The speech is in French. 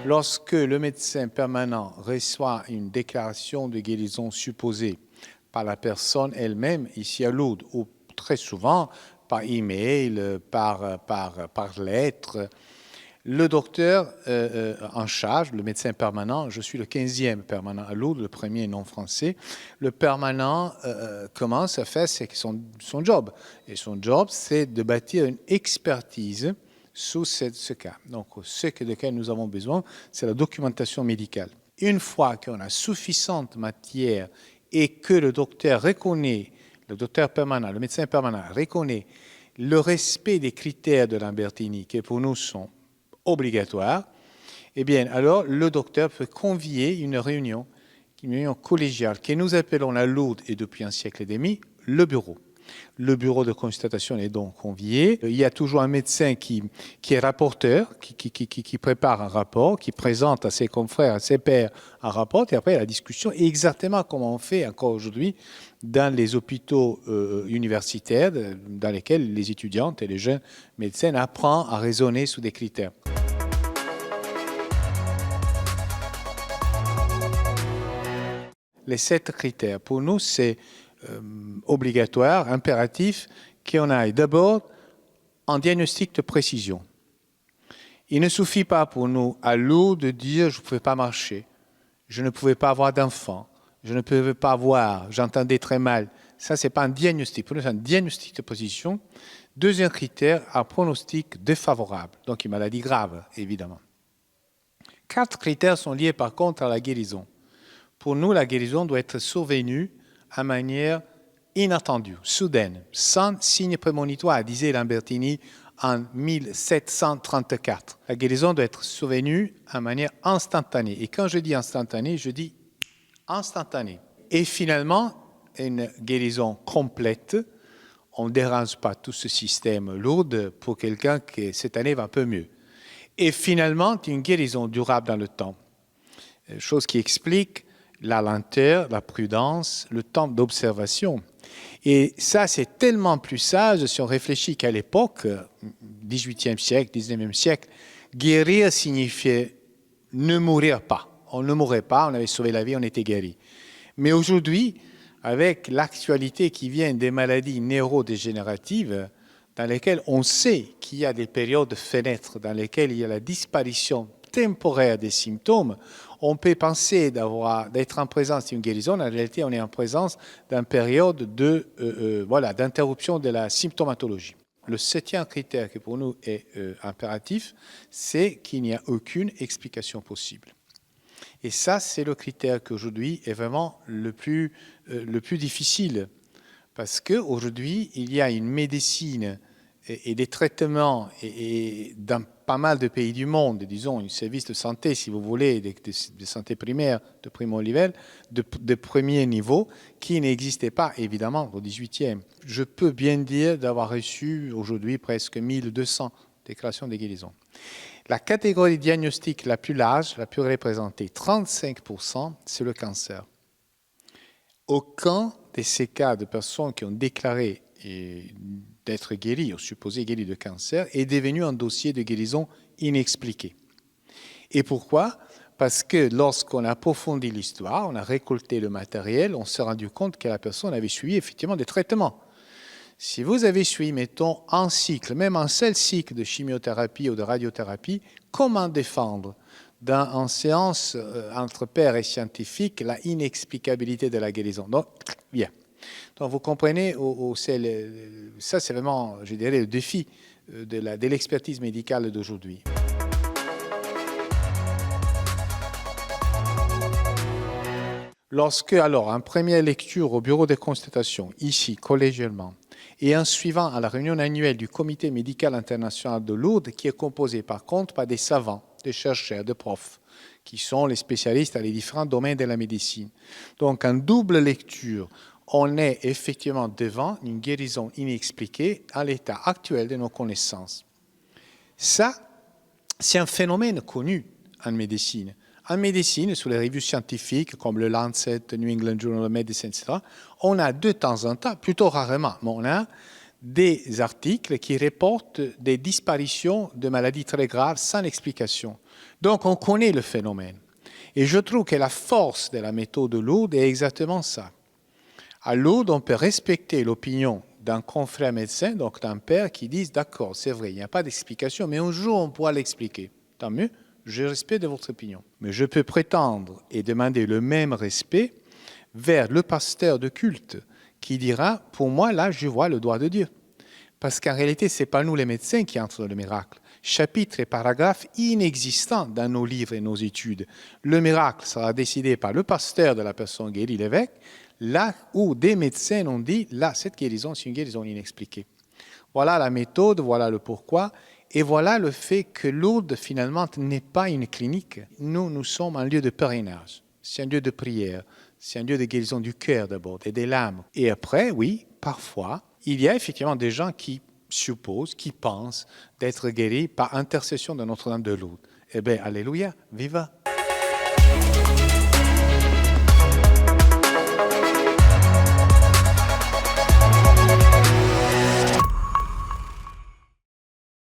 Lorsque le médecin permanent reçoit une déclaration de guérison supposée par la personne elle-même, ici à Lourdes, ou très souvent par email, par lettre, le docteur en charge, le médecin permanent, je suis le 15e permanent à Lourdes, le premier non français, le permanent commence à faire son job. Et son job, c'est de bâtir une expertise sous ce cas. Donc, ce de quoi nous avons besoin, c'est la documentation médicale. Une fois qu'on a suffisante matière et que le docteur reconnaît, le docteur permanent, le médecin permanent reconnaît le respect des critères de Lambertini, qui pour nous sont obligatoires, eh bien, alors le docteur peut convier une réunion collégiale que nous appelons à Lourdes et depuis un siècle et demi, le bureau. Le bureau de constatation est donc convié. Il y a toujours un médecin qui est rapporteur, qui prépare un rapport, qui présente à ses confrères, à ses pairs un rapport, et après la discussion est exactement comme on fait encore aujourd'hui dans les hôpitaux universitaires dans lesquels les étudiantes et les jeunes médecins apprennent à raisonner sous des critères. Les 7 critères, pour nous, c'est obligatoire, impératif, qu'on aille d'abord en diagnostic de précision. Il ne suffit pas pour nous à Lourdes de dire je ne pouvais pas marcher, je ne pouvais pas avoir d'enfant, je ne pouvais pas voir, j'entendais très mal. Ça, ce n'est pas un diagnostic. Pour nous, c'est un diagnostic de position. Deuxième critère, un pronostic défavorable, donc une maladie grave, évidemment. 4 critères sont liés par contre à la guérison. Pour nous, la guérison doit être survenue à manière inattendue, soudaine, sans signe prémonitoire, disait Lambertini en 1734. La guérison doit être survenue à manière instantanée. Et quand je dis instantanée, je dis instantanée. Et finalement, une guérison complète. On ne dérange pas tout ce système lourd pour quelqu'un qui, cette année, va un peu mieux. Et finalement, une guérison durable dans le temps. Chose qui explique la lenteur, la prudence, le temps d'observation. Et ça, c'est tellement plus sage si on réfléchit qu'à l'époque, 18e siècle, 19e siècle, guérir signifiait ne mourir pas. On ne mourait pas, on avait sauvé la vie, on était guéri. Mais aujourd'hui, avec l'actualité qui vient des maladies neurodégénératives, dans lesquelles on sait qu'il y a des périodes de fenêtres, dans lesquelles il y a la disparition temporaire des symptômes, on peut penser d'être en présence d'une guérison. En réalité, on est en présence d'une période d'interruption de la symptomatologie. Le 7e critère qui pour nous est impératif, c'est qu'il n'y a aucune explication possible. Et ça, c'est le critère qui aujourd'hui est vraiment le plus difficile. Parce qu'aujourd'hui, il y a une médecine et des traitements et dans pas mal de pays du monde, disons, un service de santé, si vous voulez, de santé primaire, de primo niveau, de premier niveau, qui n'existait pas, évidemment, au 18e. Je peux bien dire d'avoir reçu aujourd'hui presque 1200 déclarations de guérison. La catégorie diagnostique la plus large, la plus représentée, 35%, c'est le cancer. Aucun de ces cas de personnes qui ont déclaré d'être guéris ou supposés guéris de cancer est devenu un dossier de guérison inexpliqué. Et pourquoi ? Parce que lorsqu'on a approfondi l'histoire, on a récolté le matériel, on s'est rendu compte que la personne avait suivi effectivement des traitements. Si vous avez suivi, mettons, un cycle, même un seul cycle de chimiothérapie ou de radiothérapie, comment défendre en séance entre pairs et scientifiques la inexplicabilité de la guérison? Donc, bien. Donc, vous comprenez, ça c'est vraiment, je dirais, le défi de l'expertise médicale d'aujourd'hui. Lorsque, alors, en première lecture au bureau de constatation, ici, collégialement, et en suivant à la réunion annuelle du Comité médical international de Lourdes, qui est composé par contre par des savants, des chercheurs, des profs, qui sont les spécialistes dans les différents domaines de la médecine. Donc, en double lecture, on est effectivement devant une guérison inexpliquée à l'état actuel de nos connaissances. Ça, c'est un phénomène connu en médecine. En médecine, sous les revues scientifiques comme le Lancet, New England Journal of Medicine, etc., on a de temps en temps, plutôt rarement, mais on a des articles qui reportent des disparitions de maladies très graves sans explication. Donc on connaît le phénomène. Et je trouve que la force de la méthode Lourdes est exactement ça. À Lourdes, on peut respecter l'opinion d'un confrère médecin, donc d'un père, qui dit « D'accord, c'est vrai, il n'y a pas d'explication, mais un jour on pourra l'expliquer. Tant mieux, je respecte votre opinion. » Mais je peux prétendre et demander le même respect vers le pasteur de culte qui dira « Pour moi, là, je vois le doigt de Dieu. » Parce qu'en réalité, ce n'est pas nous les médecins qui entrent dans le miracle. Chapitres et paragraphes inexistants dans nos livres et nos études. Le miracle sera décidé par le pasteur de la personne guérie, l'évêque, là où des médecins ont dit, là, cette guérison, c'est une guérison inexpliquée. Voilà la méthode, voilà le pourquoi, et voilà le fait que Lourdes, finalement, n'est pas une clinique. Nous sommes un lieu de pèlerinage, c'est un lieu de prière, c'est un lieu de guérison du cœur d'abord, et des l'âme. Et après, oui, parfois, il y a effectivement des gens qui supposent, qui pensent d'être guéris par intercession de Notre-Dame de Lourdes. Eh bien, alléluia, viva!